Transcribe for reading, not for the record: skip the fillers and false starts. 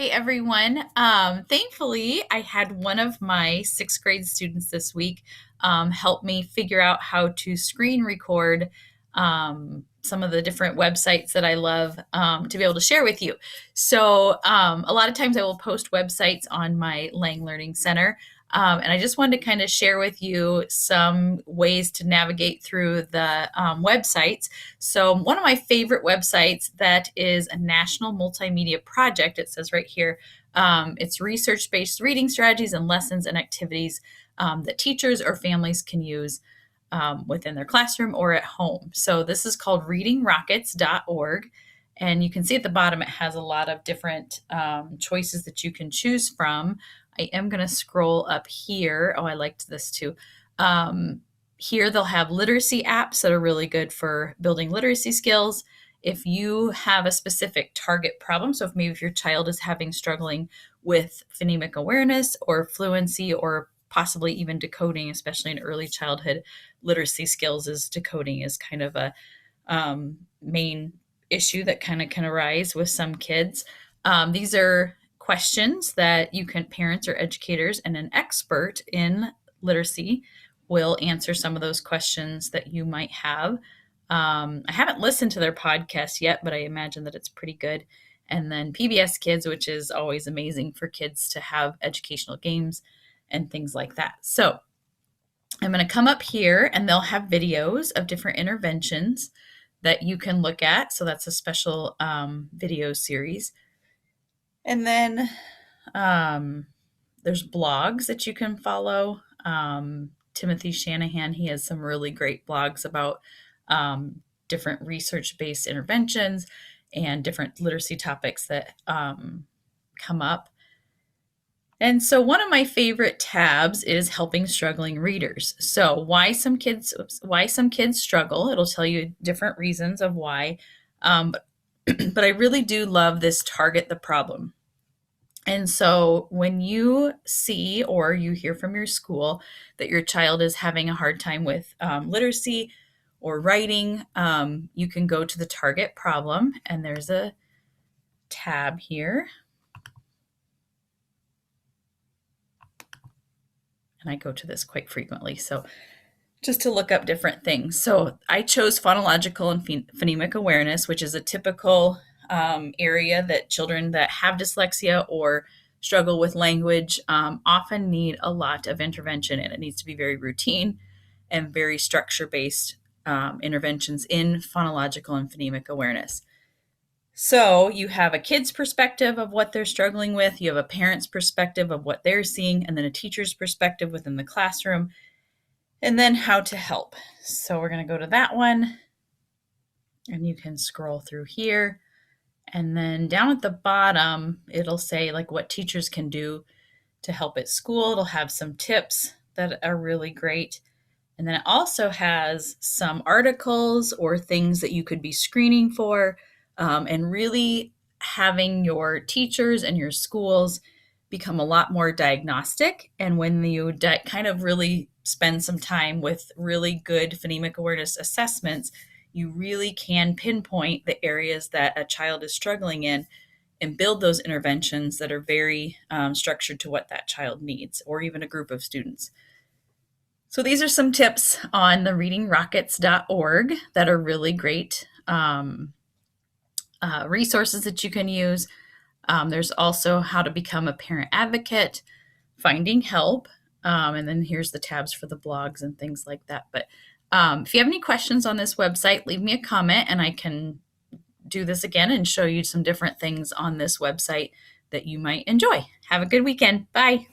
Hey everyone. Thankfully, I had one of my sixth grade students this week help me figure out how to screen record some of the different websites that I love to be able to share with you. So, a lot of times I will post websites on my Lang Learning Center. And I just wanted to kind of share with you some ways to navigate through the websites. So, one of my favorite websites that is a national multimedia project, it says right here, it's research based reading strategies and lessons and activities that teachers or families can use within their classroom or at home. So, this is called readingrockets.org. And you can see at the bottom, it has a lot of different choices that you can choose from. I am going to scroll up here. Oh, I liked this too. Here they'll have literacy apps that are really good for building literacy skills. If you have a specific target problem, so if your child is struggling with phonemic awareness or fluency or possibly even decoding, especially in early childhood literacy skills, is decoding is kind of a main issue that kind of can arise with some kids. These are questions that parents or educators and an expert in literacy will answer some of those questions that you might have. I haven't listened to their podcast yet, but I imagine that it's pretty good. And then PBS Kids, which is always amazing for kids to have educational games and things like that. So I'm going to come up here and they'll have videos of different interventions that you can look at. So that's a special video series. And then there's blogs that you can follow. Timothy Shanahan, he has some really great blogs about different research-based interventions and different literacy topics that come up. And so one of my favorite tabs is helping struggling readers. So why some kids struggle. It'll tell you different reasons of why. But I really do love this target the problem. And so when you see or you hear from your school that your child is having a hard time with literacy or writing, you can go to the target problem, and there's a tab here. And I go to this quite frequently. So just to look up different things. So I chose phonological and phonemic awareness, which is a typical area that children that have dyslexia or struggle with language often need a lot of intervention, and it needs to be very routine and very structure-based interventions in phonological and phonemic awareness. So you have a kid's perspective of what they're struggling with, you have a parent's perspective of what they're seeing, and then a teacher's perspective within the classroom, and then how to help. So we're going to go to that one, and you can scroll through here. And then down at the bottom, it'll say like what teachers can do to help at school. It'll have some tips that are really great. And then it also has some articles or things that you could be screening for, and really having your teachers and your schools become a lot more diagnostic. And when you kind of really spend some time with really good phonemic awareness assessments, you really can pinpoint the areas that a child is struggling in and build those interventions that are very structured to what that child needs, or even a group of students. So these are some tips on the readingrockets.org that are really great resources that you can use. There's also how to become a parent advocate, finding help, and then here's the tabs for the blogs and things like that. But if you have any questions on this website, leave me a comment and I can do this again and show you some different things on this website that you might enjoy. Have a good weekend. Bye.